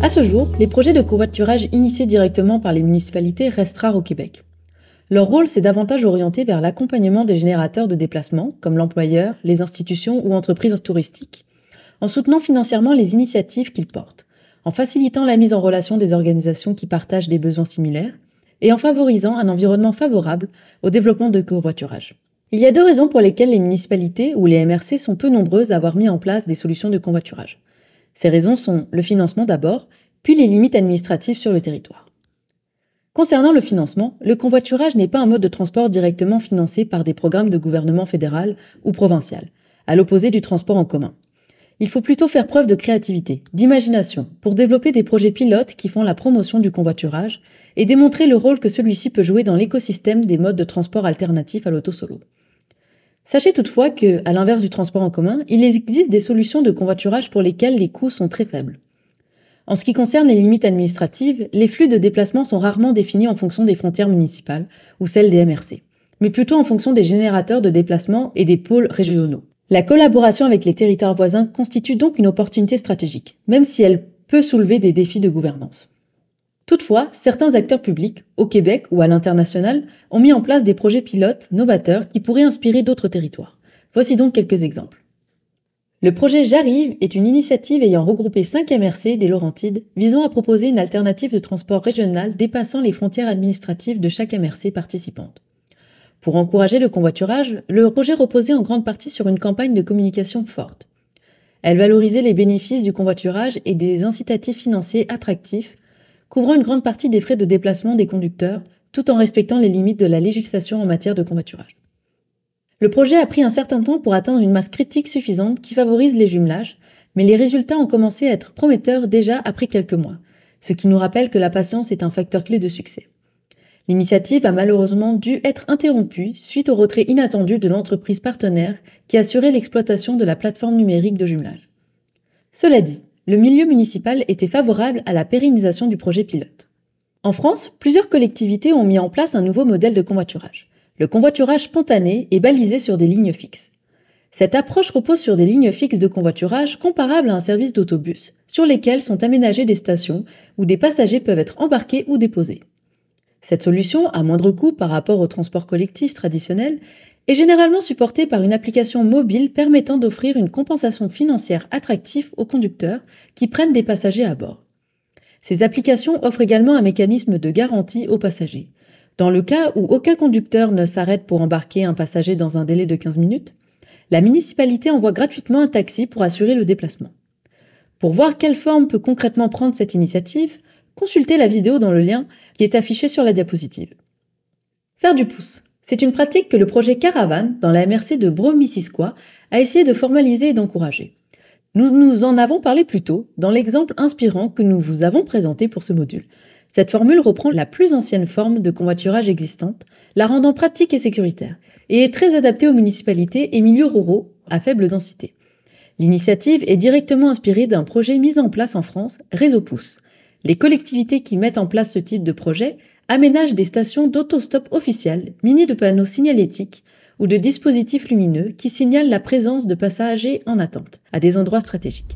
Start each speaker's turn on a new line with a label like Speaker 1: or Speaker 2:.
Speaker 1: À ce jour, les projets de covoiturage initiés directement par les municipalités restent rares au Québec. Leur rôle s'est davantage orienté vers l'accompagnement des générateurs de déplacement, comme l'employeur, les institutions ou entreprises touristiques, en soutenant financièrement les initiatives qu'ils portent, en facilitant la mise en relation des organisations qui partagent des besoins similaires, et en favorisant un environnement favorable au développement de covoiturage. Il y a deux raisons pour lesquelles les municipalités ou les MRC sont peu nombreuses à avoir mis en place des solutions de covoiturage. Ces raisons sont le financement d'abord, puis les limites administratives sur le territoire. Concernant le financement, le covoiturage n'est pas un mode de transport directement financé par des programmes de gouvernement fédéral ou provincial, à l'opposé du transport en commun. Il faut plutôt faire preuve de créativité, d'imagination, pour développer des projets pilotes qui font la promotion du covoiturage et démontrer le rôle que celui-ci peut jouer dans l'écosystème des modes de transport alternatifs à l'auto-solo. Sachez toutefois que, à l'inverse du transport en commun, il existe des solutions de covoiturage pour lesquelles les coûts sont très faibles. En ce qui concerne les limites administratives, les flux de déplacement sont rarement définis en fonction des frontières municipales ou celles des MRC, mais plutôt en fonction des générateurs de déplacement et des pôles régionaux. La collaboration avec les territoires voisins constitue donc une opportunité stratégique, même si elle peut soulever des défis de gouvernance. Toutefois, certains acteurs publics, au Québec ou à l'international, ont mis en place des projets pilotes novateurs qui pourraient inspirer d'autres territoires. Voici donc quelques exemples. Le projet J'arrive est une initiative ayant regroupé 5 MRC des Laurentides visant à proposer une alternative de transport régional dépassant les frontières administratives de chaque MRC participante. Pour encourager le convoiturage, le projet reposait en grande partie sur une campagne de communication forte. Elle valorisait les bénéfices du convoiturage et des incitatifs financiers attractifs, couvrant une grande partie des frais de déplacement des conducteurs, tout en respectant les limites de la législation en matière de convoiturage. Le projet a pris un certain temps pour atteindre une masse critique suffisante qui favorise les jumelages, mais les résultats ont commencé à être prometteurs déjà après quelques mois, ce qui nous rappelle que la patience est un facteur clé de succès. L'initiative a malheureusement dû être interrompue suite au retrait inattendu de l'entreprise partenaire qui assurait l'exploitation de la plateforme numérique de jumelage. Cela dit, le milieu municipal était favorable à la pérennisation du projet pilote. En France, plusieurs collectivités ont mis en place un nouveau modèle de convoiturage. Le convoiturage spontané est balisé sur des lignes fixes. Cette approche repose sur des lignes fixes de convoiturage comparables à un service d'autobus, sur lesquelles sont aménagées des stations où des passagers peuvent être embarqués ou déposés. Cette solution, à moindre coût par rapport au transport collectif traditionnel, est généralement supportée par une application mobile permettant d'offrir une compensation financière attractive aux conducteurs qui prennent des passagers à bord. Ces applications offrent également un mécanisme de garantie aux passagers. Dans le cas où aucun conducteur ne s'arrête pour embarquer un passager dans un délai de 15 minutes, la municipalité envoie gratuitement un taxi pour assurer le déplacement. Pour voir quelle forme peut concrètement prendre cette initiative, consultez la vidéo dans le lien qui est affiché sur la diapositive. Faire du pouce. C'est une pratique que le projet Caravane, dans la MRC de Brome-Missisquoi, a essayé de formaliser et d'encourager. Nous en avons parlé plus tôt dans l'exemple inspirant que nous vous avons présenté pour ce module. Cette formule reprend la plus ancienne forme de convoiturage existante, la rendant pratique et sécuritaire, et est très adaptée aux municipalités et milieux ruraux à faible densité. L'initiative est directement inspirée d'un projet mis en place en France, Réseau Pouce. Les collectivités qui mettent en place ce type de projet aménagent des stations d'autostop officielles munies de panneaux signalétiques ou de dispositifs lumineux qui signalent la présence de passagers en attente à des endroits stratégiques.